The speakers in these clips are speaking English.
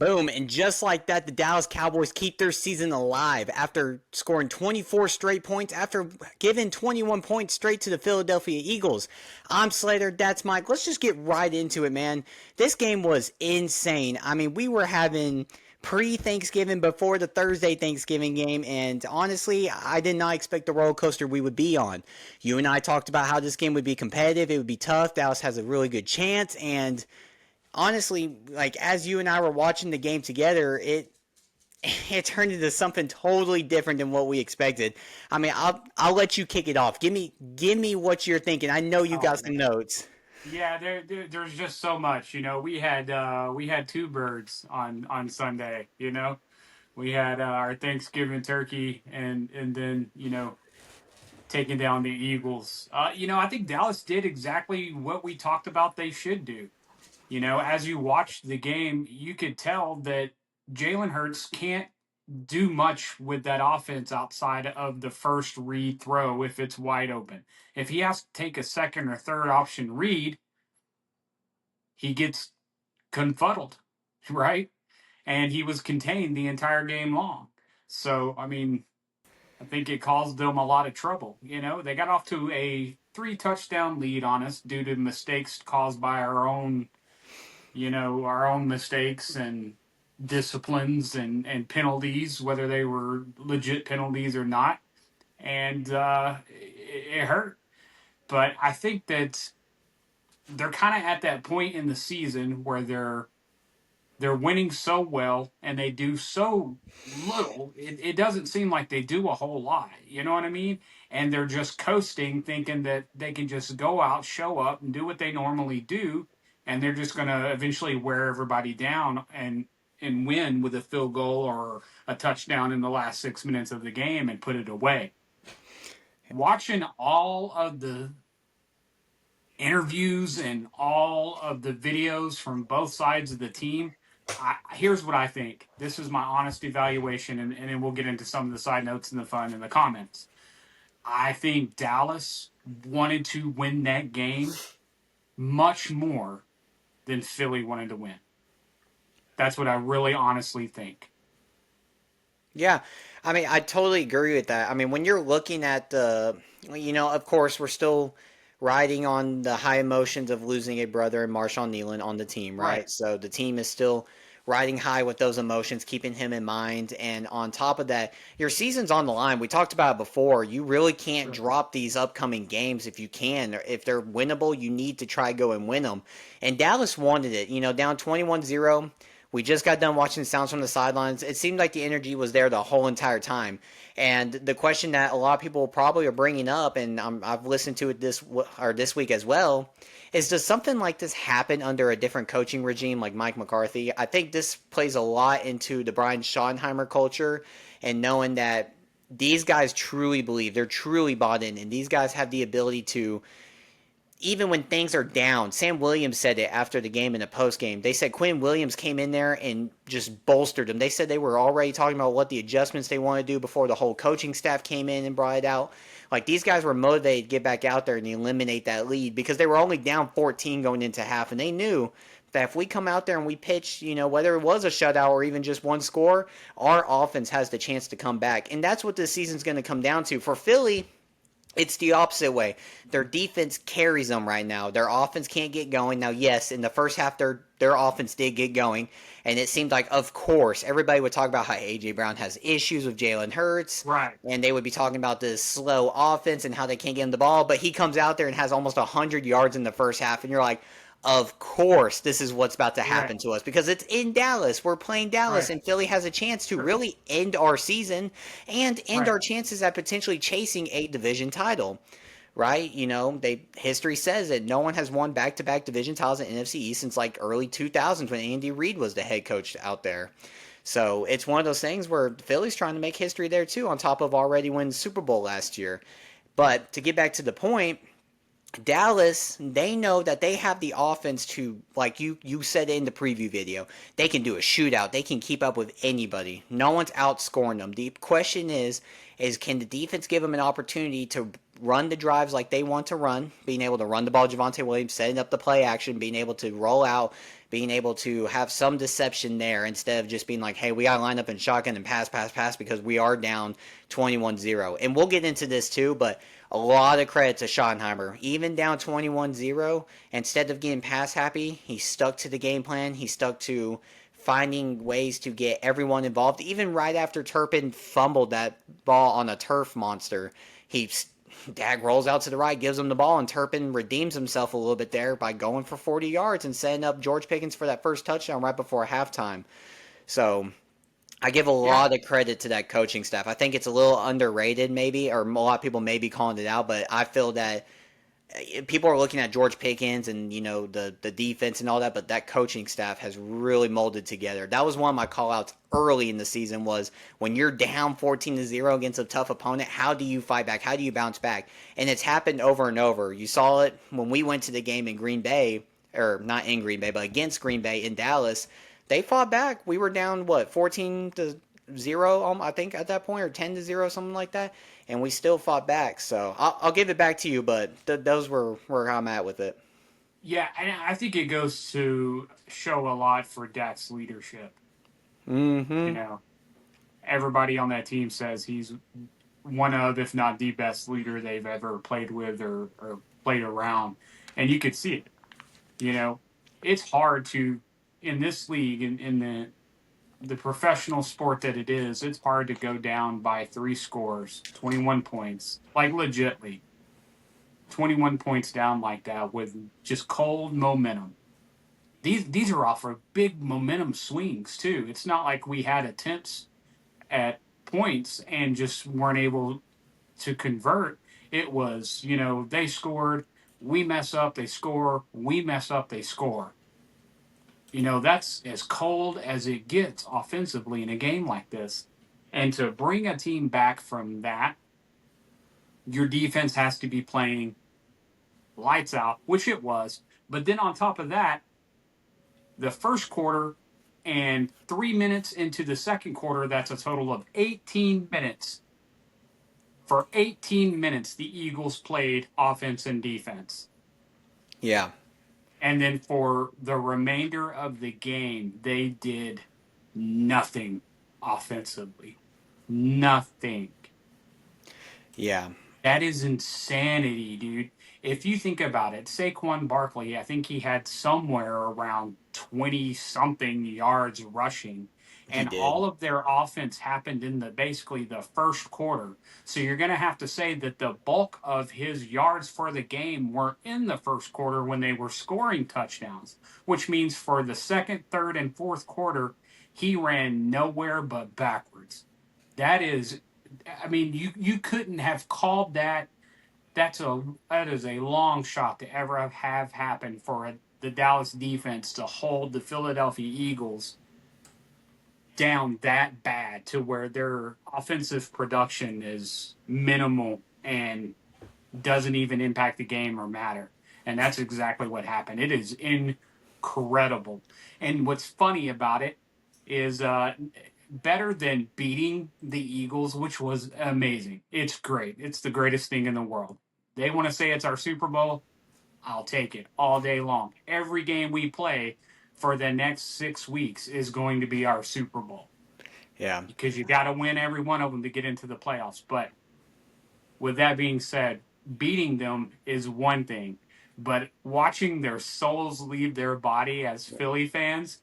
Boom. And just like that, the Dallas Cowboys keep their season alive after scoring 24 straight points, after giving 21 points straight to the Philadelphia Eagles. I'm Slater. That's Mike. Let's just get right into it, man. This game was insane. I mean, we were having pre-Thanksgiving before the Thursday Thanksgiving game, and honestly, I did not expect the roller coaster we would be on. You and I talked about how this game would be competitive, it would be tough, Dallas has a really good chance, and honestly, like as you and I were watching the game together, it turned into something totally different than what we expected. I mean, I'll let you kick it off. Give me what you're thinking. I know you Oh got some man. notes. Yeah, there's just so much. We had two birds on Sunday. We had our Thanksgiving turkey, and then taking down the Eagles. I think Dallas did exactly what we talked about they should do. As you watched the game, you could tell that Jalen Hurts can't do much with that offense outside of the first read throw if it's wide open. If he has to take a second or third option read, he gets confuddled, right? And he was contained the entire game long. So, I mean, I think it caused them a lot of trouble. They got off to a 3 touchdown lead on us due to mistakes caused by our own mistakes and disciplines and penalties, whether they were legit penalties or not. And it hurt. But I think that they're kind of at that point in the season where they're winning so well and they do so little. It doesn't seem like they do a whole lot. You know what I mean? And they're just coasting, thinking that they can just go out, show up, and do what they normally do, and they're just going to eventually wear everybody down and win with a field goal or a touchdown in the last 6 minutes of the game and put it away. Watching all of the interviews and all of the videos from both sides of the team, here's what I think. This is my honest evaluation, and then we'll get into some of the side notes and the fun in the comments. I think Dallas wanted to win that game much more than Philly wanted to win. That's what I really honestly think. Yeah, I mean, I totally agree with that. I mean, when you're looking at of course, we're still riding on the high emotions of losing a brother and Marshawn Nealon on the team, Right. right? So the team is still riding high with those emotions, keeping him in mind. And on top of that, your season's on the line. We talked about it before. You really can't Sure. drop these upcoming games if you can. If they're winnable, you need to try go and win them. And Dallas wanted it, down 21-0. We just got done watching sounds from the sidelines. It seemed like the energy was there the whole entire time. And the question that a lot of people probably are bringing up, and I've listened to it this week as well, is does something like this happen under a different coaching regime like Mike McCarthy? I think this plays a lot into the Brian Schottenheimer culture and knowing that these guys truly believe, they're truly bought in, and these guys have the ability to even when things are down. Sam Williams said it after the game in the post game. They said Quinn Williams came in there and just bolstered them. They said they were already talking about what the adjustments they want to do before the whole coaching staff came in and brought it out. Like these guys were motivated to get back out there and eliminate that lead because they were only down 14 going into half, and they knew that if we come out there and we pitch, whether it was a shutout or even just one score, our offense has the chance to come back. And that's what this season's going to come down to. For Philly, it's the opposite way. Their defense carries them right now. Their offense can't get going. Now, yes, in the first half, their offense did get going, and it seemed like, of course, everybody would talk about how A.J. Brown has issues with Jalen Hurts, Right. and they would be talking about this slow offense and how they can't get him the ball, but he comes out there and has almost 100 yards in the first half, and you're like, of course, this is what's about to Right. happen to us because it's in Dallas. We're playing Dallas, Right. and Philly has a chance to Sure. really end our season and end Right. our chances at potentially chasing a division title. Right? History says that no one has won back-to-back division titles in NFC East since like early 2000s when Andy Reid was the head coach out there. So it's one of those things where Philly's trying to make history there too, on top of already winning the Super Bowl last year. But to get back to the point, Dallas, they know that they have the offense to, like you said in the preview video, they can do a shootout. They can keep up with anybody. No one's outscoring them. The question is can the defense give them an opportunity to run the drives like they want to run, being able to run the ball, Javonte Williams, setting up the play action, being able to roll out, being able to have some deception there instead of just being like, hey, we got to line up in shotgun and pass, pass, pass because we are down 21-0. And we'll get into this too, but a lot of credit to Schottenheimer. Even down 21-0, instead of getting pass happy, he stuck to the game plan. He stuck to finding ways to get everyone involved. Even right after Turpin fumbled that ball on a turf monster, he Dak rolls out to the right, gives him the ball, and Turpin redeems himself a little bit there by going for 40 yards and setting up George Pickens for that first touchdown right before halftime. So I give a Yeah, lot of credit to that coaching staff. I think it's a little underrated, maybe, or a lot of people may be calling it out, but I feel that people are looking at George Pickens and the defense and all that, but that coaching staff has really molded together. That was one of my call outs early in the season was when you're down 14-0 against a tough opponent, how do you fight back? How do you bounce back? And it's happened over and over. You saw it when we went to the game in Green Bay, or not in Green Bay, but against Green Bay in Dallas. They fought back. We were down 14-0, I think at that point, or 10-0, something like that, and we still fought back. So I'll give it back to you, but those were where I'm at with it. yeah, and I think it goes to show a lot for Dak's leadership. You Mm-hmm. know, everybody on that team says he's one of, if not the best leader they've ever played with or played around, and you could see it. You know, it's hard to in this league in the professional sport that it is. It's hard to go down by 3 scores, 21 points, like legitly 21 points down like that with just cold momentum. These are off of big momentum swings too. It's not like we had attempts at points and just weren't able to convert. It was, they scored, we mess up, they score, we mess up, they score. That's as cold as it gets offensively in a game like this. And to bring a team back from that, your defense has to be playing lights out, which it was. But then on top of that, the first quarter and 3 minutes into the second quarter, that's a total of 18 minutes. For 18 minutes, the Eagles played offense and defense. Yeah. And then for the remainder of the game, they did nothing offensively. Nothing. Yeah. That is insanity, dude. If you think about it, Saquon Barkley, I think he had somewhere around 20 something yards rushing. He And did. all of their offense happened in the basically the first quarter. So you're going to have to say that the bulk of his yards for the game were in the first quarter when they were scoring touchdowns, which means for the second, third, and fourth quarter, he ran nowhere but backwards. That is I mean, you couldn't have called that. That is a long shot to ever have happened for the Dallas defense to hold the Philadelphia Eagles down that bad to where their offensive production is minimal and doesn't even impact the game or matter. And that's exactly what happened. It is incredible. And what's funny about it is better than beating the Eagles, which was amazing. It's great. It's the greatest thing in the world. They want to say it's our Super Bowl. I'll take it all day long. Every game we play for the next 6 weeks is going to be our Super Bowl Yeah. because you got to win every one of them to get into the playoffs. But with that being said, beating them is one thing, but watching their souls leave their body as Philly fans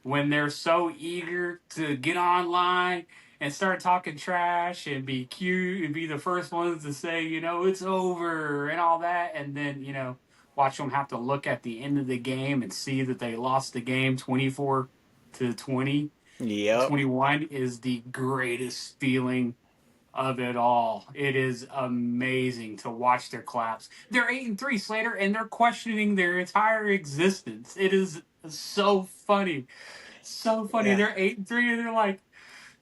when they're so eager to get online and start talking trash and be cute and be the first ones to say, it's over and all that. And then, watch them have to look at the end of the game and see that they lost the game 24 to 20, Yep. 21 is the greatest feeling of it all. It is amazing to watch their collapse. They're 8-3, Slater, and they're questioning their entire existence. It is so funny. So funny. Yeah. They're 8-3 and they're like,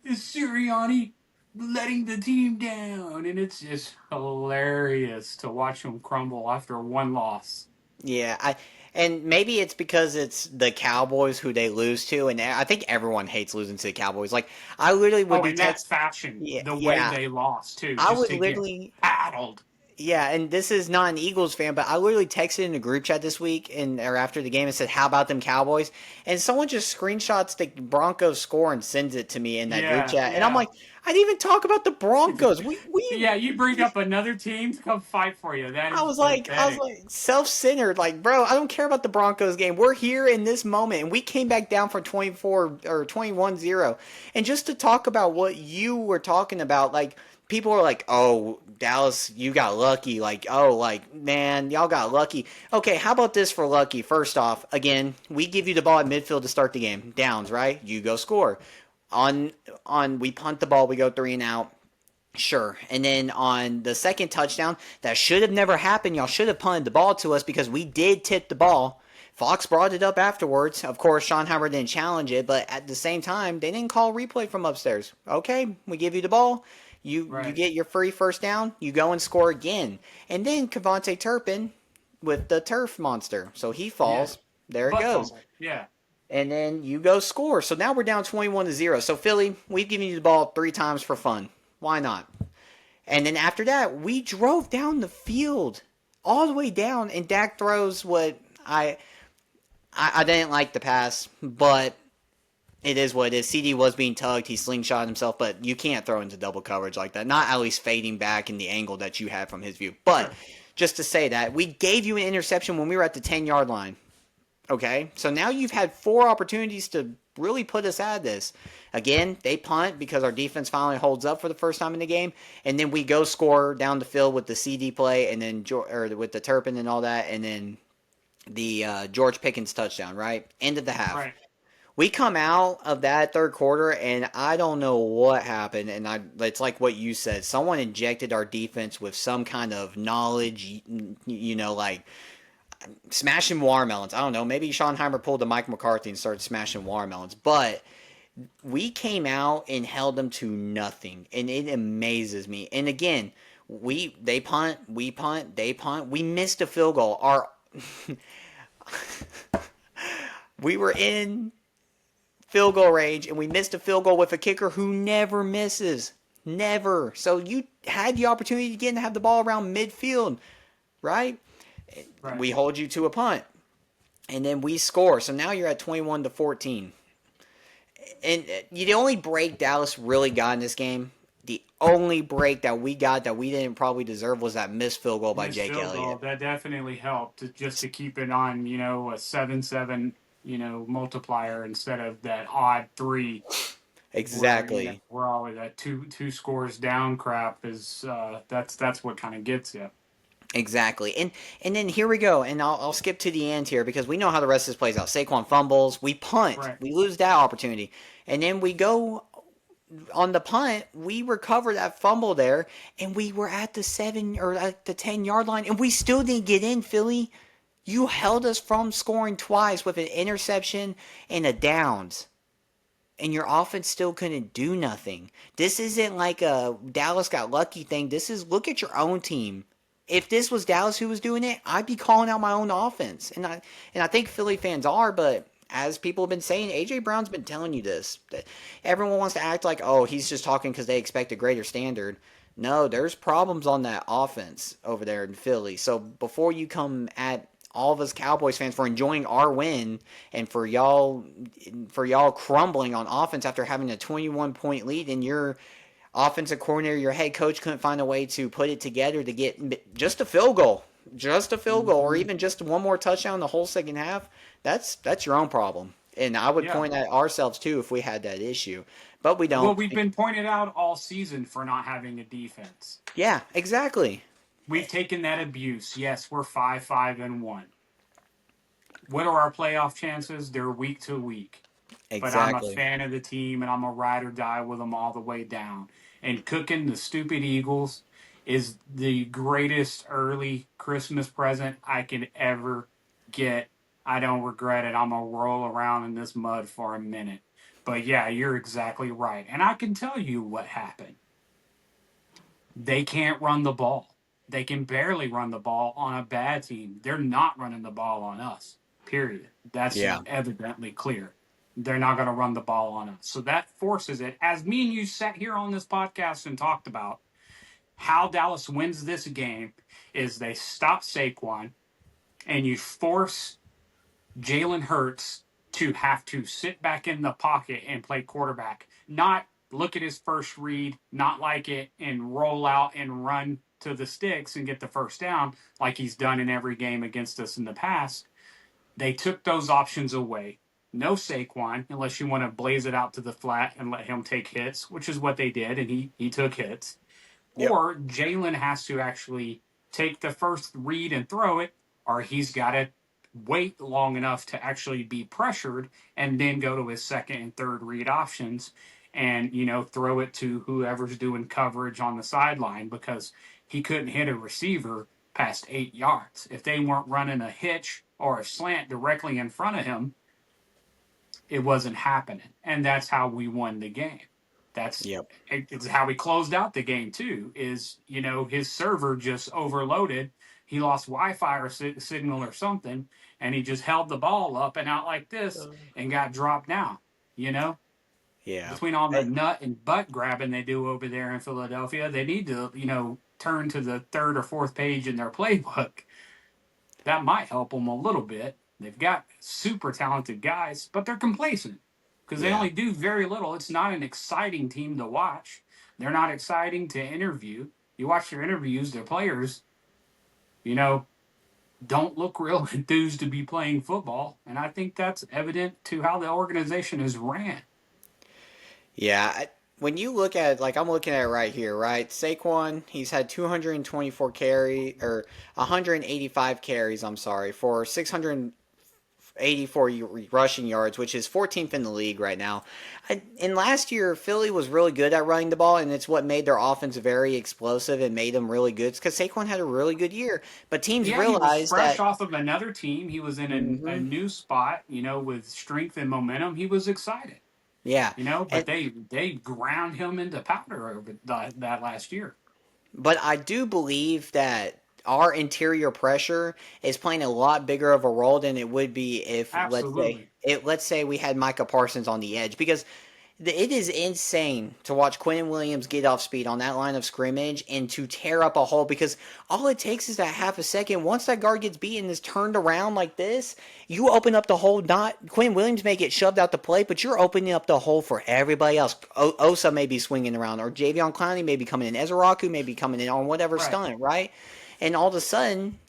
is Sirianni letting the team down? And it's just hilarious to watch them crumble after one loss. Yeah. And maybe it's because it's the Cowboys who they lose to, and I think everyone hates losing to the Cowboys. Like I literally would Oh, be in that text. fashion, Yeah. the way Yeah. they lost too, I just would to get literally paddled. Yeah, and this is not an Eagles fan, but I literally texted in the group chat this week and or after the game and said, "How about them Cowboys?" And someone just screenshots the Broncos score and sends it to me in that group Yeah, chat, and I'm yeah. like, I didn't even talk about the Broncos. We Yeah, you bring up another team to come fight for you. That is I was pathetic. like self-centered, like, bro, I don't care about the Broncos game. We're here in this moment, and we came back down from 24 or 21-0. And just to talk about what you were talking about, like, people are like, "Oh, Dallas, you got lucky." Like, "Oh, like, man, y'all got lucky." Okay, how about this for lucky? First off, again, we give you the ball at midfield to start the game. Downs, right? You go score. On we punt the ball, we go 3 and out. Sure. And then on the second touchdown, that should have never happened. Y'all should have punted the ball to us because we did tip the ball. Fox brought it up afterwards. Of course, Schottenheimer didn't challenge it, but at the same time, they didn't call replay from upstairs. Okay, we give you the ball. You Right. get your free first down. You go and score again. And then Cavante Turpin with the turf monster. So he Yeah. falls. There it Butt goes. fumble. Yeah. And then you go score. So now we're down 21-0. So Philly, we've given you the ball 3 times for fun. Why not? And then after that, we drove down the field, all the way down, and Dak throws what I didn't like the pass, but it is what it is. CD was being tugged, he slingshot himself, but you can't throw into double coverage like that. Not at least fading back in the angle that you had from his view. But Sure. just to say that, we gave you an interception when we were at the 10-yard line. Okay, so now you've had 4 opportunities to really put us at this. Again, they punt because our defense finally holds up for the first time in the game, and then we go score down the field with the CD play, and then or with the Turpin and all that, and then the George Pickens touchdown. Right, end of the half. Right. We come out of that third quarter, and I don't know what happened. And it's like what you said. Someone injected our defense with some kind of knowledge, like smashing watermelons. I don't know. Maybe Schottenheimer pulled the Mike McCarthy and started smashing watermelons. But we came out and held them to nothing, and it amazes me. And again, they punt, we punt, they punt. We missed a field goal. We were in field goal range, and we missed a field goal with a kicker who never misses. Never. So you had the opportunity again to have the ball around midfield, right? Right. We hold you to a punt, and then we score. So now you're at 21-14. And the only break Dallas really got in this game, the only break that we got that we didn't probably deserve was that missed field goal by Missed Jake field goal. Elliott. That definitely helped just to keep it on, a 7-7, multiplier instead of that odd three where, Exactly. we're always at two scores down crap is that's what kind of gets you. Exactly. And then here we go. And I'll skip to the end here because we know how the rest of this plays out. Saquon fumbles. We punt. Right. We lose that opportunity. And then we go on the punt, we recover that fumble there, and we were at the 7 or at the 10-yard line, and we still didn't get in, Philly. You held us from scoring twice with an interception and a downs, and your offense still couldn't do nothing. This isn't like a Dallas got lucky thing. This is look at your own team. If this was Dallas who was doing it, I'd be calling out my own offense, and I think Philly fans are, but as people have been saying, AJ Brown's been telling you this. That everyone wants to act like, oh, he's just talking because they expect a greater standard. No, there's problems on that offense over there in Philly. So before you come at all of us Cowboys fans for enjoying our win and for y'all crumbling on offense after having a 21-point lead and your offensive coordinator, your head coach couldn't find a way to put it together to get just a field goal, or Hmm. even just one more touchdown the whole second half, that's your own problem. And I would Yeah. point at ourselves too if we had that issue, but we Well, don't. we've been pointed out all season for not having a defense. Yeah, exactly, We've taken that abuse. Yes, we're 5-5-1. What are our playoff chances? They're week to week. But I'm a exactly. fan of the team and I'm a ride or die with them all the way down. And cooking the stupid Eagles is the greatest early Christmas present I can ever get. I don't regret it. I'm going to roll around in this mud for a minute. But yeah, you're exactly right. And I can tell you what happened. They can't run the ball. They can barely run the ball on a bad team. They're not running the ball on us, period. That's Yeah, evidently clear. They're not going to run the ball on us. So that forces it. As me and you sat here on this podcast and talked about, How Dallas wins this game is they stop Saquon and you force Jalen Hurts to have to sit back in the pocket and play quarterback, not look at his first read, not like it, and roll out and run to the sticks and get the first down like he's done in every game against us in the past. They took those options away. No Saquon, unless you want to blaze it out to the flat and let him take hits, which is what they did, and he took hits. Yep. Or Jalen has to actually take the first read and throw it, or he's got to wait long enough to actually be pressured and then go to his second and third read options and, throw it to whoever's doing coverage on the sideline because he couldn't hit a receiver past 8 yards. If they weren't running a hitch or a slant directly in front of him, it wasn't happening. And that's how we won the game. That's Yep. it's how we closed out the game too. Is his server just overloaded. He lost Wi-Fi or signal or something, and he just held the ball up and out like this and got dropped down. You know, Yeah. between all the nut and butt grabbing they do over there in Philadelphia, they need to turn to the third or fourth page in their playbook. That might help them a little bit. They've got super talented guys, but they're complacent because they Yeah. only do very little. It's not an exciting team to watch. They're not exciting to interview. You watch their interviews, their players, you know, don't look real enthused to be playing football. And I think that's evident to how the organization is ran. Yeah. When you look at like I'm looking at it right here, right? Saquon, he's had 224 carry or 185 carries, I'm sorry, for 684 rushing yards, which is 14th in the league right now. And last year, Philly was really good at running the ball, and it's what made their offense very explosive and made them really good because Saquon had a really good year. But teams Yeah, he was realized fresh that. off of another team. He was in a Mhm. new spot, with strength and momentum. He was excited. Yeah, But and they ground him into powder over that last year. but I do believe that our interior pressure is playing a lot bigger of a role than it would be if Absolutely. let's say we had Micah Parsons on the edge because it is insane to watch Quentin Williams get off speed on that line of scrimmage and to tear up a hole because all it takes is that half a second. Once that guard gets beaten and is turned around like this, you open up the hole. Not Quentin Williams may get shoved out the plate, but you're opening up the hole for everybody else. Osa may be swinging around, or Javion Clowney may be coming in. Ezraku may be coming in on whatever Right. stunt, right? And all of a sudden,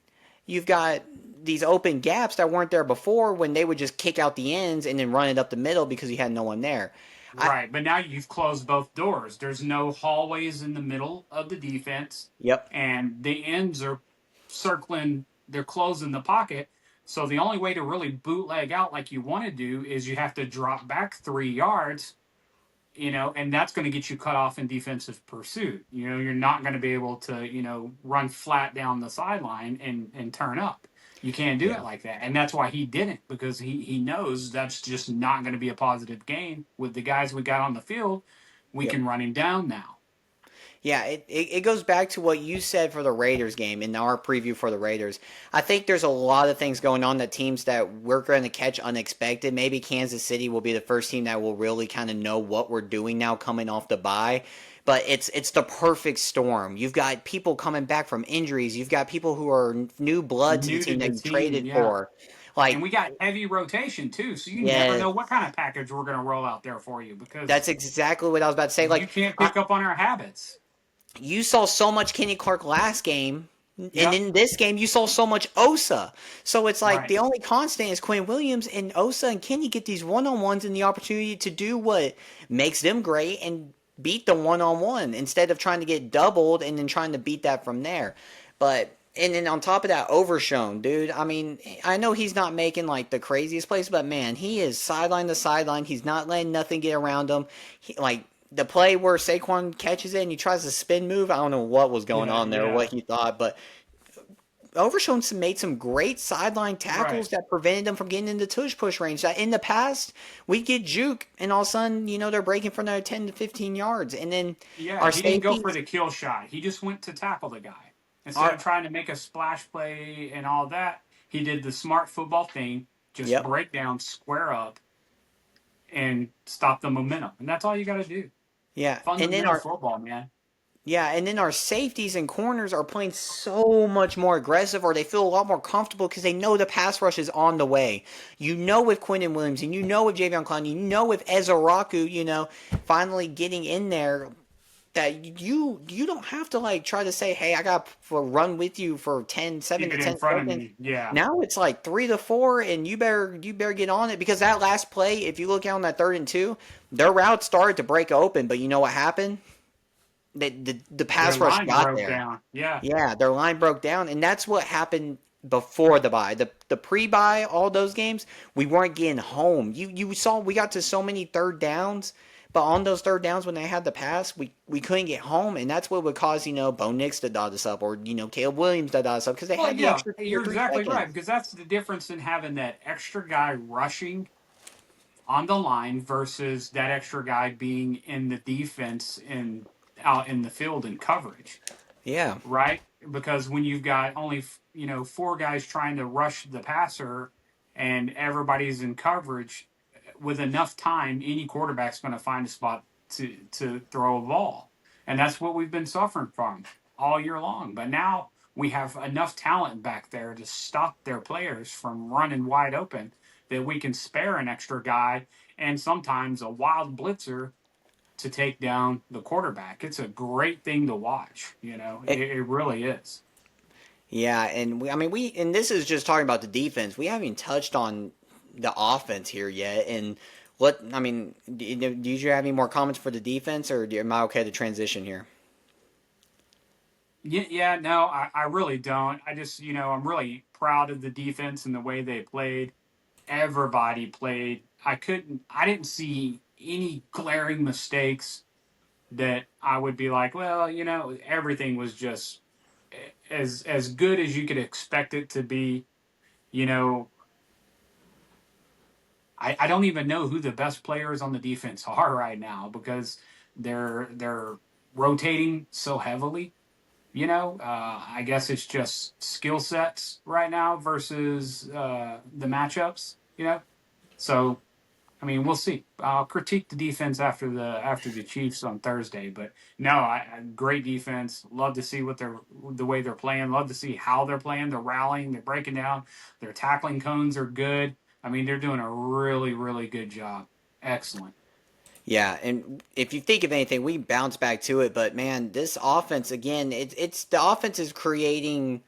you've got these open gaps that weren't there before when they would just kick out the ends and then run it up the middle because you had no one there. I Right. But now you've closed both doors. There's no hallways in the middle of the defense, Yep. and the ends are circling, they're closing the pocket. So the only way to really bootleg out like you want to do is you have to drop back 3 yards, and that's going to get you cut off in defensive pursuit. You're not going to be able to, run flat down the sideline and turn up. You can't do Yeah. it like that. And that's why he didn't, because he knows that's just not going to be a positive game. With the guys we got on the field, we Yep. can run him down now. Yeah, it goes back to what you said for the Raiders game in our preview for the Raiders. I think there's a lot of things going on that teams that we're going to catch unexpected. Maybe Kansas City will be the first team that will really kind of know what we're doing now coming off the bye. But it's the perfect storm. You've got people coming back from injuries. You've got people who are new blood to the New to team that the you team, traded yeah. for. And Like, we got heavy rotation too, so you never yeah, know what kind of package we're going to roll out there for you because that's exactly what I was about to say. you Like, can't pick up on our habits. you saw so much Kenny Clark last game, and Yep. in this game you saw so much Osa. So it's like Right. the only constant is Quinn Williams, and Osa and Kenny get these one-on-ones and the opportunity to do what makes them great and beat the one-on-one instead of trying to get doubled and then trying to beat that from there. But and then on top of that, Overshown, dude. I mean, I know he's not making like the craziest plays, but man, he is sideline to sideline. He's not letting nothing get around him. Like the play where Saquon catches it and he tries to spin move. I don't know what was going Yeah, on there, yeah. what he thought, but Overshown made some great sideline Right. tackles that prevented them from getting into tush push range. That in the past, we get juke, and all of a sudden, they're breaking for another 10 to 15 yards, and then Yeah, our he didn't go for safeties, the kill shot. He just went to tackle the guy. Instead of our trying to make a splash play and all that, he did the smart football thing, just yep, break down, square up, and stop the momentum. And that's all you got to do. yeah, and then Fundamental our football, man. Yeah, and then our safeties and corners are playing so much more aggressive, or they feel a lot more comfortable because they know the pass rush is on the way. You know, with Quinton Williams, and you know with Javion Clown, you know with Ezaraku, finally getting in there, that you don't have to like try to say, hey, I got to run with you for 10, seven Keep to it in 10 front of seconds. me. Yeah. Now it's like 3 to 4, and you better get on it because that last play, if you look out on that 3rd and 2, their route started to break open, but you know what happened? The Their pass rush line got broke there. down. Yeah. Yeah, their line broke down, and that's what happened before the bye. The pre-bye, all those games, we weren't getting home. You saw we got to so many 3rd downs, but on those 3rd downs when they had the pass, we couldn't get home, and that's what would cause Bo Nix to dot us up, or Caleb Williams to dot us up because they Well, had the yeah, extra two or you're three exactly right seconds. because that's the difference in having that extra guy rushing on the line versus that extra guy being in the defense and out in the field in coverage, Yeah, right? Because when you've got only four guys trying to rush the passer and everybody's in coverage, with enough time, any quarterback's going to find a spot to throw a ball, and that's what we've been suffering from all year long. But now we have enough talent back there to stop their players from running wide open that we can spare an extra guy and sometimes a wild blitzer to take down the quarterback. It's a great thing to watch. It really is. yeah, and I mean, and this is just talking about the defense. We haven't even touched on the offense here yet. And what I mean, do you have any more comments for the defense, or am I okay to transition here? Yeah, yeah, no, I really don't. I just, I'm really proud of the defense and the way they played. Everybody played. I didn't see any glaring mistakes that I would be like, well, everything was just as good as you could expect it to be. You know, I don't even know who the best players on the defense are right now because they're rotating so heavily. I guess it's just skill sets right now versus the matchups. So I mean, we'll see. I'll critique the defense after the Chiefs on Thursday, but no, great defense. Love to see the way they're playing. Love to see how they're playing. They're rallying. They're breaking down. Their tackling cones are good. I mean, they're doing a really really good job. Excellent. Yeah, and if you think of anything, we bounce back to it. But man, this offense again, it's the offense is creating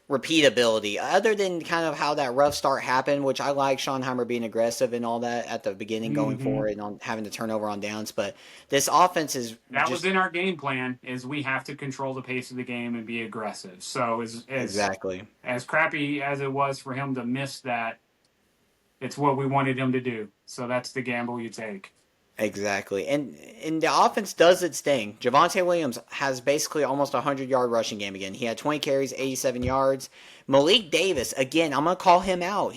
repeatability. Other than kind of how that rough start happened, which I like Schottenheimer being aggressive and all that at the beginning, going Hmm. for it and on having the turnover on downs. But this offense is That was just in our game plan. Is we have to control the pace of the game and be aggressive. So exactly. as crappy as it was for him to miss that, it's what we wanted him to do. So that's the gamble you take. Exactly. And the offense does its thing. Javonte Williams has basically almost a 100-yard rushing game again. He had 20 carries, 87 yards. Malik Davis, again, I'm going to call him out.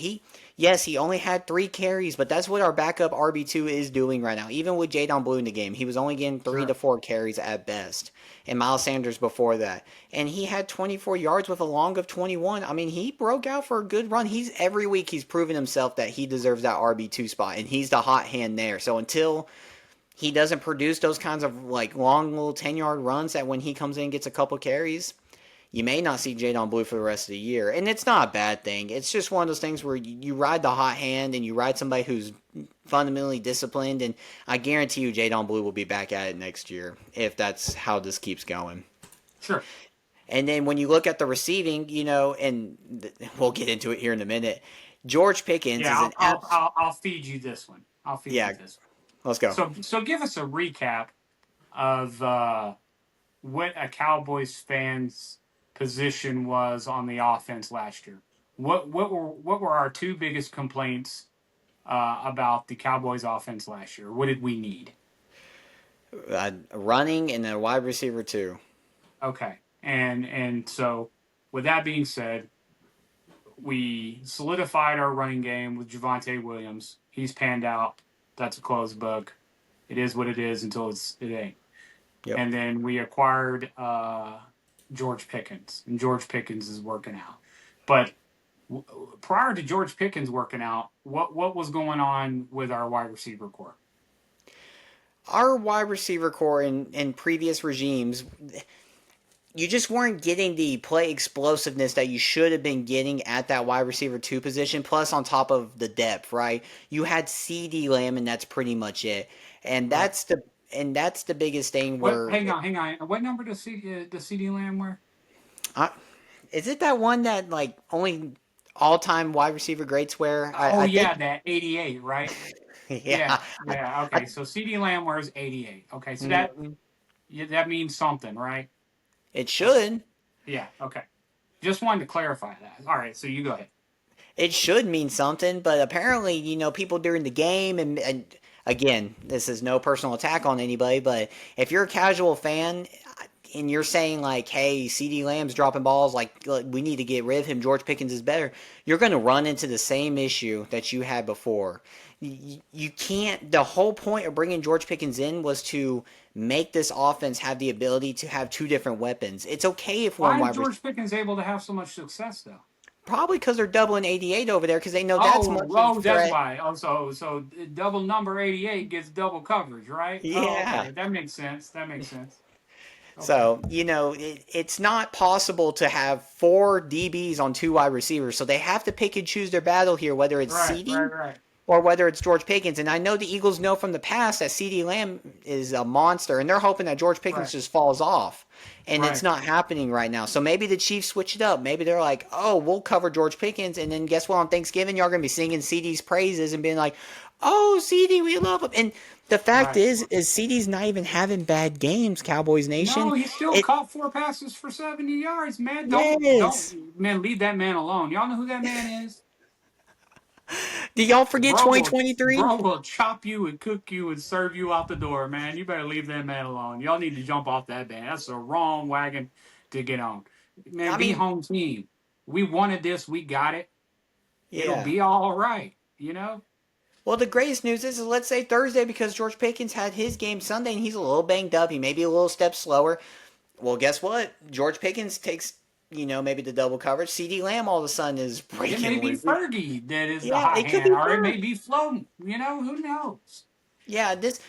Yes, he only had 3 carries, but that's what our backup RB2 is doing right now. Even with Jadon Blue in the game, he was only getting 3 to 4 carries at best. And Miles Sanders before that. And he had 24 yards with a long of 21. I mean, he broke out for a good run. Every week he's proven himself that he deserves that RB2 spot, and he's the hot hand there. So until he doesn't produce those kinds of like long little 10-yard runs that when he comes in and gets a couple carries, you may not see Jadon Blue for the rest of the year. And it's not a bad thing. It's just one of those things where you ride the hot hand and you ride somebody who's fundamentally disciplined. And I guarantee you Jadon Blue will be back at it next year if that's how this keeps going. Sure. And then when you look at the receiving, and we'll get into it here in a minute, George Pickens Yeah, is an abs. I'll feed you this one. I'll feed you Yeah, this let's go. one. So give us a recap of what a Cowboys fan's position was on the offense last year. What were our two biggest complaints about the Cowboys offense last year? What did we need? Running and a wide receiver too. Okay, and so with that being said, we solidified our running game with Javonte Williams. He's panned out. That's a closed book. It is what it is until it ain't. Yep. And then we acquired George Pickens, and George Pickens is working out. But prior to George Pickens working out, what was going on with our wide receiver core? our wide receiver core in previous regimes, you just weren't getting the play explosiveness that you should have been getting at that wide receiver two position. Plus, on top of the depth, right? You had CD Lamb, and that's pretty much it. And Right. that's the biggest thing What? where Hang on. What number does CD Lamb wear? uh, is it that one that like only all time wide receiver greats wear? Oh I think yeah, that 88, right? yeah. Yeah, yeah. I, Okay, so CD Lamb wears 88. Okay, so that mhm. yeah, that means something, right? It Okay. should. Yeah. Okay. Just wanted to clarify that. All right. So you go ahead. It should mean something, but apparently, people during the game, and again, this is no personal attack on anybody, but if you're a casual fan and you're saying like, "Hey, CD Lamb's dropping balls, like we need to get rid of him. George Pickens is better," you're going to run into the same issue that you had before. You can't. The whole point of bringing George Pickens in was to make this offense have the ability to have two different weapons. It's okay if one Why is wide George Pickens able to have so much success though? probably because they're doubling 88 over there because they know that's Oh, much of a oh, that's threat. why. Oh, so double number 88 gets double coverage, right? Oh, Yeah. okay. That makes sense. That makes sense. Okay. So, it's not possible to have four DBs on two wide receivers. So they have to pick and choose their battle here, whether it's Right, right, CD right, or whether it's George Pickens. And I know the Eagles know from the past that CD Lamb is a monster, and they're hoping that George Pickens right, just falls off. And it's right. not happening right now. So maybe the Chiefs switch it up. Maybe they're like, oh, we'll cover George Pickens. And then guess what? On Thanksgiving, y'all going to be singing CD's praises and being like, oh, CD, we love him. And the fact Right. is CD's not even having bad games, Cowboys Nation. No, he still It caught 4 passes for 70 yards, man. Yes. Don't, man, leave that man alone. Y'all know who that man is? Do y'all forget Bro 2023? will chop you and cook you and serve you out the door, man. You better leave that man alone. Y'all need to jump off that man. That's the wrong wagon to get on. Man, I be mean, home team. We wanted this. We got it. It'll yeah. be all right. You know? Well, the greatest news is let's say Thursday because George Pickens had his game Sunday and he's a little banged up. He may be a little step slower. Well, guess what? George Pickens takes, maybe the double coverage. CD Lamb all of a sudden is It may breaking be loose. Fergie that is the Yeah, hot it could hand, be or it may Ferg. be floating. You know? Who knows? Yeah, this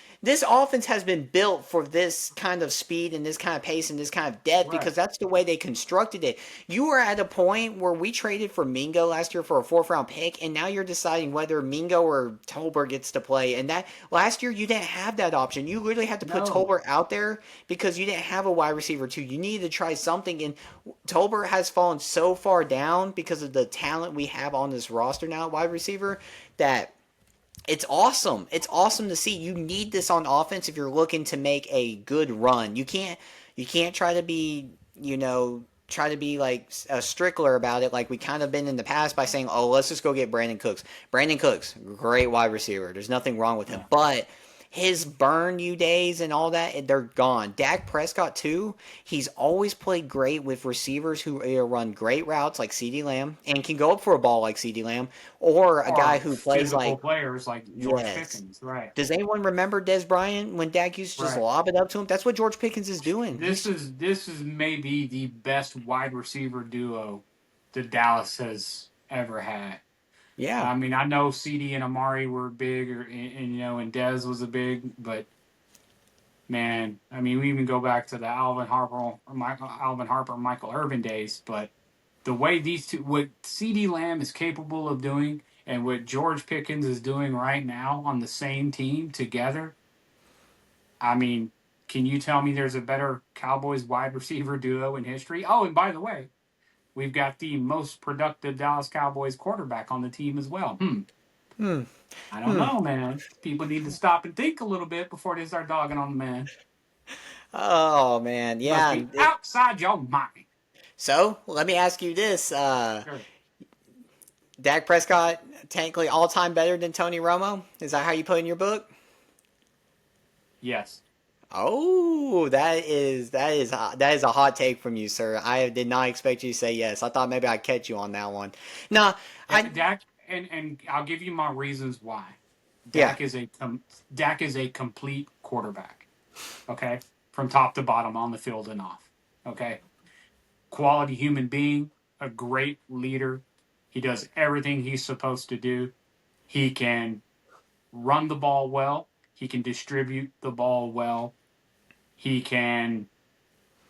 offense has been built for this kind of speed and this kind of pace and this kind of depth Right. because that's the way they constructed it. You were at a point where we traded for Mingo last year for a fourth round pick, and now you're deciding whether Mingo or Tolbert gets to play. And that last year you didn't have that option. You literally had to put No. Tolbert out there because you didn't have a wide receiver too. You needed to try something, and Tolbert has fallen so far down because of the talent we have on this roster now, wide receiver, that it's awesome. It's awesome to see. You need this on offense if you're looking to make a good run. You can't try to be, try to be like a Strickler about it like we kind of been in the past by saying, "Oh, let's just go get Brandon Cooks." Brandon Cooks, great wide receiver. There's nothing wrong with him. Yeah. But his burn you days and all that, they're gone. Dak Prescott too. He's always played great with receivers who either run great routes like CeeDee Lamb and can go up for a ball like CeeDee Lamb, or a guy Or who plays physical like players like George yes. Pickens. Right. Does anyone remember Des Bryant when Dak used to just Right. lob it up to him? That's what George Pickens is doing. This is maybe the best wide receiver duo the Dallas has ever had. Yeah, I mean, I know CD and Amari were big, and Dez was a big, but man, I mean, we even go back to the Alvin Harper, Michael Irvin days. But the way these two, what CD Lamb is capable of doing, and what George Pickens is doing right now on the same team together, I mean, can you tell me there's a better Cowboys wide receiver duo in history? Oh, and by the way, we've got the most productive Dallas Cowboys quarterback on the team as well. Hmm. I don't Hmm. know, man. People need to stop and think a little bit before they start dogging on the man. Oh man, You must yeah. be outside your mind. So let me ask you this: Sure. Dak Prescott technically all time better than Tony Romo? Is that how you put in your book? Yes. Oh, that is a hot take from you, sir. I did not expect you to say yes. I thought maybe I'd catch you on that one. No, I Dak, and I'll give you my reasons why. yeah. Dak is a complete quarterback. Okay, from top to bottom, on the field and off. Okay, quality human being, a great leader. He does everything he's supposed to do. He can run the ball well. He can distribute the ball well. He can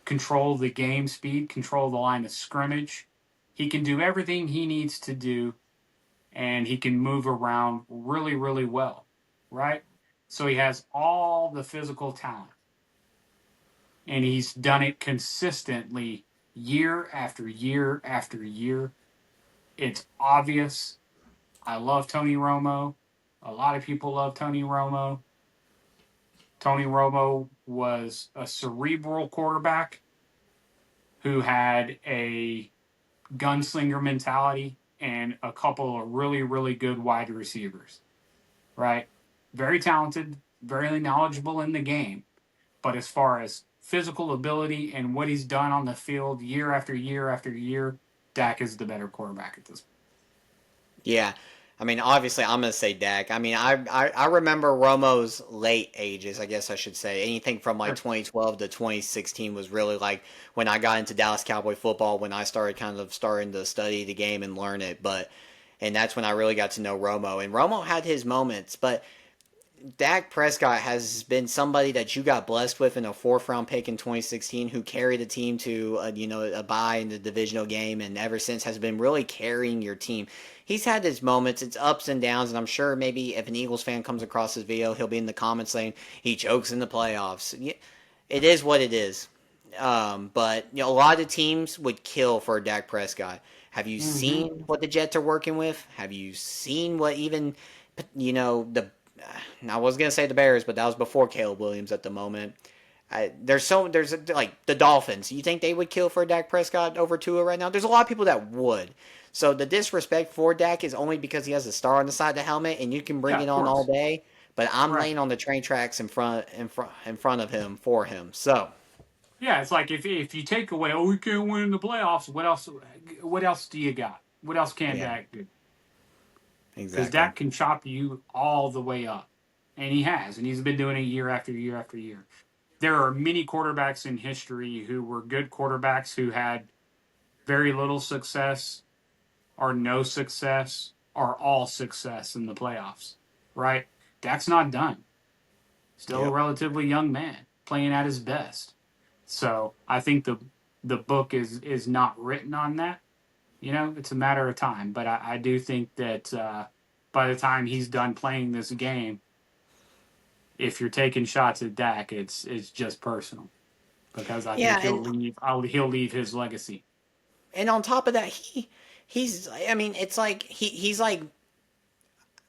control the game speed, control the line of scrimmage. He can do everything he needs to do, and he can move around really, really well, right? So he has all the physical talent, and he's done it consistently year after year after year. It's obvious. I love Tony Romo. A lot of people love Tony Romo. Tony Romo was a cerebral quarterback who had a gunslinger mentality and a couple of really, really good wide receivers, right? Very talented, very knowledgeable in the game. But as far as physical ability and what he's done on the field year after year after year, Dak is the better quarterback at this point. Yeah. I mean, obviously, I'm going to say Dak. I mean, I remember Romo's late ages, I guess I should say. Anything from like Sure. 2012 to 2016 was really like when I got into Dallas Cowboy football, when I started starting to study the game and learn it. And that's when I really got to know Romo. And Romo had his moments, but Dak Prescott has been somebody that you got blessed with in a fourth round pick in 2016 who carried the team to a bye in the divisional game, and ever since has been really carrying your team. He's had his moments, it's ups and downs, and I'm sure maybe if an Eagles fan comes across this video, he'll be in the comments saying he chokes in the playoffs. It is what it is. But a lot of teams would kill for Dak Prescott. Have you Mm-hmm. seen what the Jets are working with? Have you seen what even the I was gonna say the Bears, but that was before Caleb Williams at the moment. There's like the Dolphins. You think they would kill for Dak Prescott over Tua right now? There's a lot of people that would. So the disrespect for Dak is only because he has a star on the side of the helmet, and you can bring Yeah, it of on all course. day. But I'm Right. laying on the train tracks in front of him for him. So Yeah, it's like if you take away, oh, we can't win in the playoffs. What else? What else do you got? What else can yeah, Dak do? Because exactly. Dak can chop you all the way up, and he has, and he's been doing it year after year after year. There are many quarterbacks in history who were good quarterbacks who had very little success, or no success, or all success in the playoffs. Right? Dak's not done. Still a Yep. relatively young man playing at his best. So I think the book is not written on that. It's a matter of time. But I do think that by the time he's done playing this game, if you're taking shots at Dak, it's just personal because I think Yeah, he'll leave. He'll leave his legacy. and on top of that, he's. I mean, it's like he's like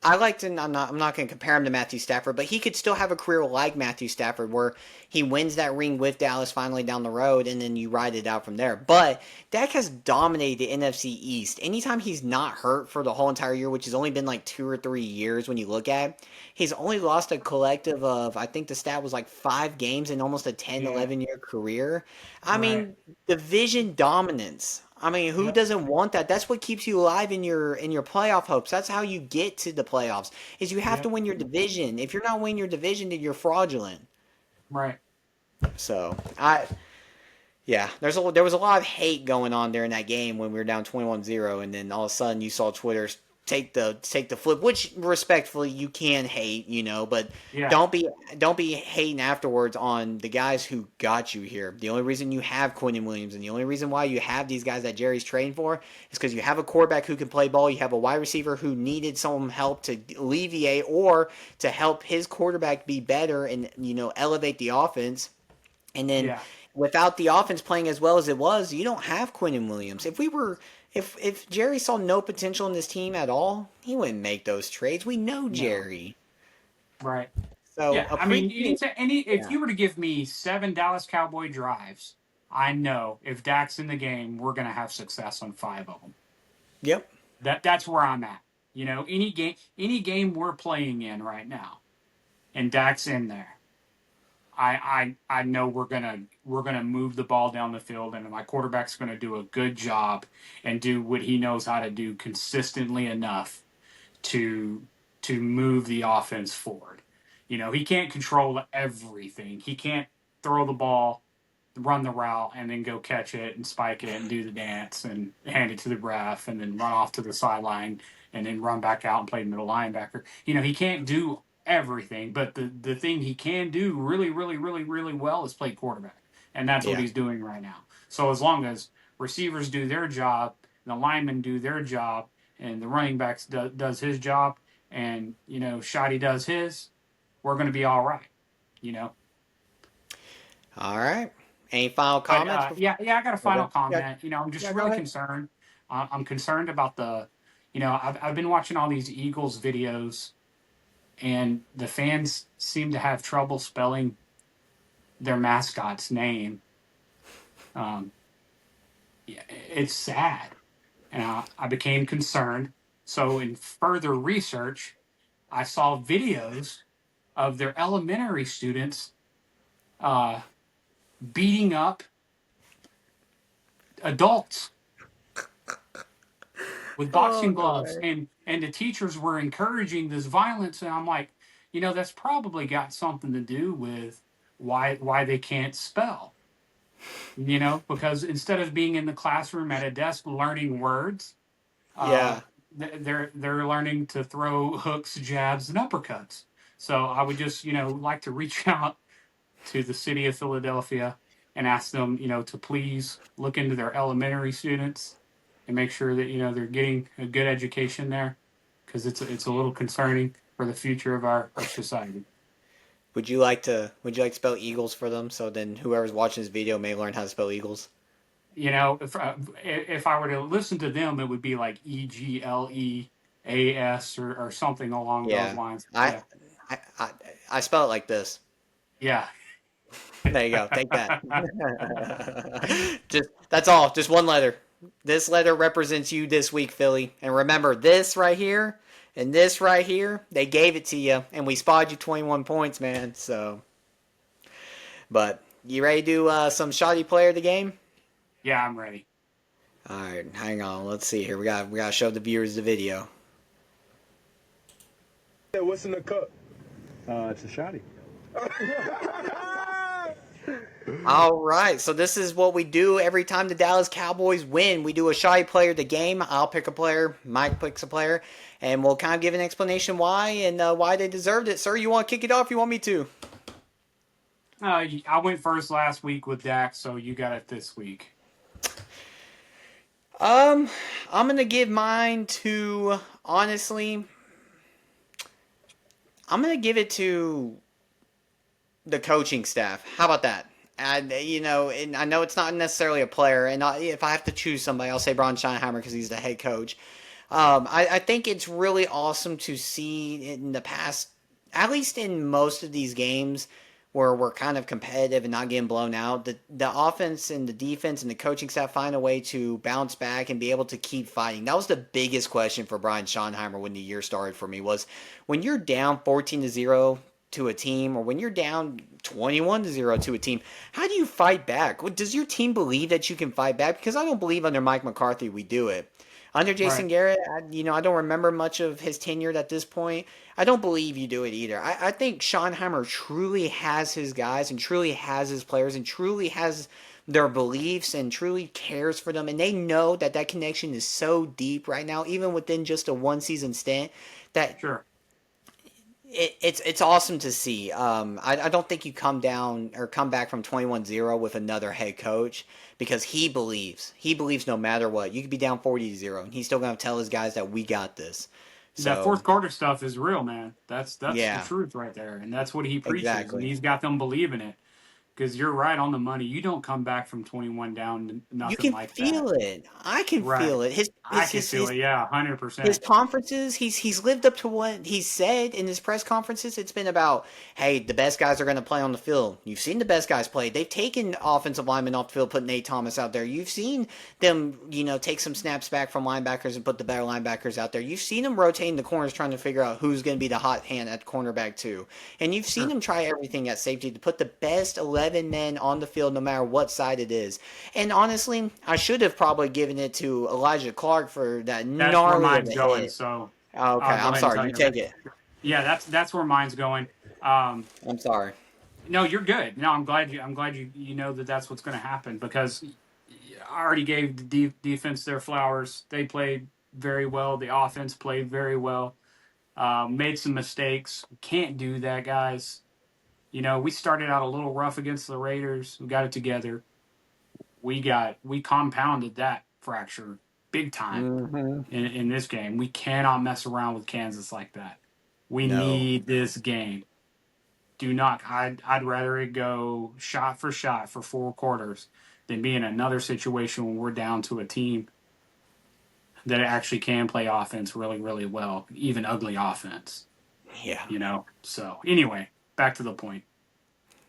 I like to. I'm not going to compare him to Matthew Stafford, but he could still have a career like Matthew Stafford, where he wins that ring with Dallas finally down the road, and then you ride it out from there. But Dak has dominated the NFC East. Anytime he's not hurt for the whole entire year, which has only been like 2 or 3 years when you look at it, he's only lost a collective of, I think the stat was like 5 games in almost a 10, Yeah. 11 year career. I Right. mean, division dominance. I mean, who Yep. doesn't want that? That's what keeps you alive in your playoff hopes. That's how you get to the playoffs. Is you have to Yep. win your division. If you're not winning your division, then you're fraudulent. Right. So yeah, there was a lot of hate going on during that game when we were down 21-0, and then all of a sudden you saw Twitter take the flip, which respectfully you can hate, but Yeah. don't be hating afterwards on the guys who got you here. The only reason you have Quentin Williams and the only reason why you have these guys that Jerry's trained for is because you have a quarterback who can play ball, you have a wide receiver who needed some help to alleviate or to help his quarterback be better and elevate the offense. And then Yeah. without the offense playing as well as it was, you don't have Quentin Williams. If Jerry saw no potential in this team at all, he wouldn't make those trades. We know No. Jerry. Right. So Yeah, I mean, appreciate if yeah. you were to give me 7 Dallas Cowboy drives, I know if Dak's in the game, we're gonna have success on 5 of them. Yep. That's where I'm at. Any game we're playing in right now, and Dak's in there, I know we're gonna move the ball down the field, and my quarterback's gonna do a good job and do what he knows how to do consistently enough to move the offense forward. He can't control everything. He can't throw the ball, run the route, and then go catch it and spike it and do the dance and hand it to the ref and then run off to the sideline and then run back out and play middle linebacker. He can't do everything, but the thing he can do really, really, really, really well is play quarterback, and that's what Yeah. he's doing right now. So as long as receivers do their job, the linemen do their job, and the running backs does his job, and Shotty does his, we're going to be all right. You know. All right. Any final But comments? yeah, I got a Okay. final Yeah. comment. I'm just Yeah. Go really ahead. concerned. I'm concerned about I've been watching all these Eagles videos, and the fans seem to have trouble spelling their mascot's name. Um, yeah, it's sad, and I became concerned. So, in further research, I saw videos of their elementary students uh, beating up adults with Oh boxing no gloves, way. and the teachers were encouraging this violence, and I'm like, that's probably got something to do with why they can't spell. Because instead of being in the classroom at a desk learning words, uh, Yeah. they're learning to throw hooks, jabs, and uppercuts. So I would just like to reach out to the city of Philadelphia and ask them to please look into their elementary students and make sure that they're getting a good education there, because it's a little concerning for the future of our society. Would you like to spell Eagles for them so then whoever's watching this video may learn how to spell Eagles? If I were to listen to them, it would be like EGLEAS or something along those Yeah. lines. I Yeah, I I, I spell it like this. yeah. There you go. Take that. Just that's all. Just one letter. This letter represents you this week, Philly. And remember, this right here and this right here, they gave it to you, and we spotted you 21 points, man. So, but you ready to do some shoddy player of the game? Yeah, I'm ready. All right, hang on. Let's see here. We got to show the viewers the video. Yeah, what's in the cup? It's a shotty. All right, so this is what we do every time the Dallas Cowboys win. We do a shoddy player of the game. I'll pick a player, Mike picks a player, and we'll kind of give an explanation why and why they deserved it. Sir, you want to kick it off? You want me to? I went first last week with Dak, so you got it this week. Um, I'm gonna give mine to honestly. I'm gonna give it to the coaching staff. How about that? And and I know it's not necessarily a player, and if I have to choose somebody, I'll say Braun Scheinheimer because he's the head coach. I think it's really awesome to see in the past, at least in most of these games where we're kind of competitive and not getting blown out, the offense and the defense and the coaching staff find a way to bounce back and be able to keep fighting. That was the biggest question for Brian Schonheimer when the year started for me was when you're down 14-0 to a team or when you're down 21-0 to a team, how do you fight back? Does your team believe that you can fight back? Because I don't believe under Mike McCarthy we do it. Under Right. Jason Garrett, I don't remember much of his tenure at this point. I don't believe you do it either. I think Schonheimer truly has his guys and truly has his players and truly has their beliefs and truly cares for them. And they know that that connection is so deep right now, even within just a one season stint, that Sure. it's awesome to see. I don't think you come down or come back from 21-0 with another head coach because he believes. He believes no matter what. You could be down 40-0 and he's still going to tell his guys that we got this. That So, fourth quarter stuff is real, man. That's the yeah, truth right there, and that's what he preaches, and exactly. he's got them believing it. Because you're right on the money. You don't come back from 21 down to You nothing can like that. feel it. I can Right. feel it. His I his can his feel his it. Yeah, his 100%. conferences, he's lived up to what he said in his press conferences. It's been about, hey, the best guys are going to play on the field. You've seen the best guys play. They've taken offensive linemen off the field, put Nate Thomas out there. You've seen them, take some snaps back from linebackers and put the better linebackers out there. You've seen them rotating the corners, trying to figure out who's going to be the hot hand at cornerback too. And you've seen Sure. them try everything at safety to put the best 11 men on the field, no matter what side it is. And honestly, I should have probably given it to Elijah Clark for that That's where gnarly of mine's a going. hit. So Okay, I'll go I'm ahead and sorry. tell You you. Okay. take it. Yeah, that's where mine's going. Um, I'm sorry. no, you're good. No, I'm glad you know that that's what's going to happen, because I already gave the defense their flowers. They played very well. The offense played very well. Made some mistakes. Can't do that, guys. You know, we started out a little rough against the Raiders. We got it together. We compounded that fracture big time Mm-hmm. in this game. We cannot mess around with Kansas like that. We No. need this game. Do not. I'd rather it go shot for 4 quarters than be in another situation when we're down to a team that actually can play offense really, really well, even ugly offense. Yeah. You know. So anyway, back to the point.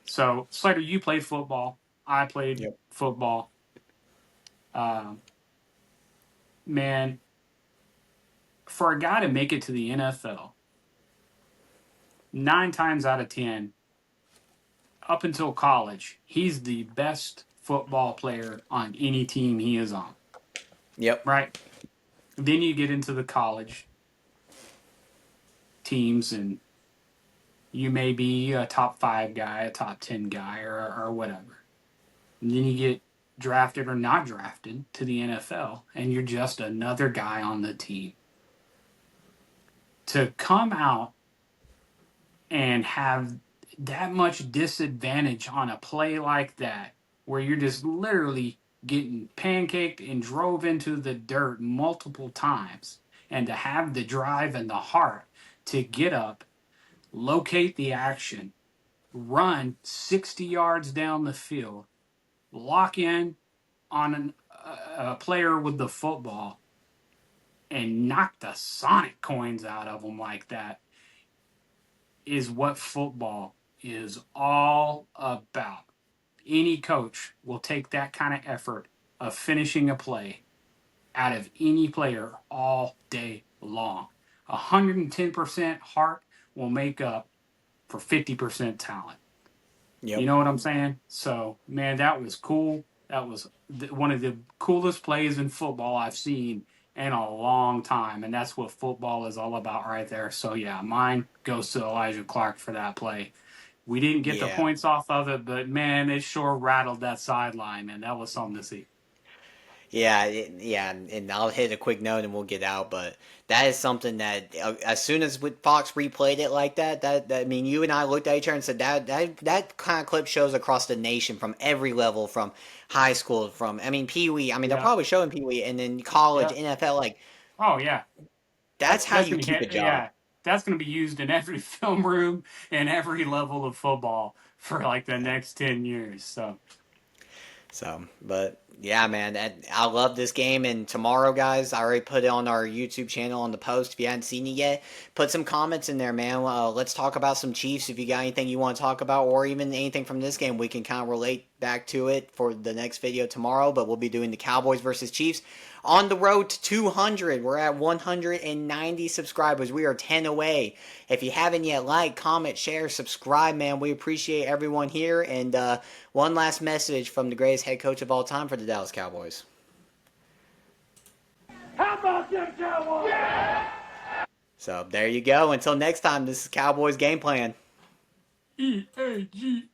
So Slater, you played football. I played Yep. football. Um, man, for a guy to make it to the NFL, 9 times out of 10, up until college, he's the best football player on any team he is on, Yep. right? Then you get into the college teams, and you may be a top 5 guy, a top 10 guy, or whatever. And then you get drafted or not drafted to the NFL, and you're just another guy on the team. To come out and have that much disadvantage on a play like that, where you're just literally getting pancaked and drove into the dirt multiple times, and to have the drive and the heart to get up, locate the action, run 60 yards down the field, lock in on a player with the football, and knock the Sonic coins out of them like that is what football is all about. Any coach will take that kind of effort of finishing a play out of any player all day long. 110% heart will make up for 50% talent. You Yep. know what I'm saying? So, man, that was cool. That was one of the coolest plays in football I've seen in a long time. And that's what football is all about right there. So, yeah, mine goes to Elijah Clark for that play. We didn't get the Yeah. points off of it, but, man, it sure rattled that sideline, man. That was something to see. Yeah, yeah, and I'll hit a quick note and we'll get out. But that is something that as soon as Fox replayed it like that, I mean, you and I looked at each other and said that kind of clip shows across the nation from every level, from high school, from I mean Pee Wee. I mean they're Yeah. probably showing Pee Wee, and then college, Yeah. NFL. Like Oh, yeah. that's how That's you gonna keep a hit. job. Yeah, that's gonna be used in every film room and every level of football for like the next 10 years. So So, but yeah, man, I love this game. And tomorrow, guys, I already put it on our YouTube channel on the post. If you hadn't seen it yet, put some comments in there, man. Let's talk about some Chiefs. If you got anything you want to talk about, or even anything from this game, we can kind of relate back to it for the next video tomorrow. But we'll be doing the Cowboys versus Chiefs on the road to 200. We're at 190 subscribers. We are 10 away. If you haven't yet, like, comment, share, subscribe, man. We appreciate everyone here. And one last message from the greatest head coach of all time for the Dallas Cowboys. How about them Cowboys? Yeah! So there you go. Until next time, this is Cowboys Game Plan. EAG.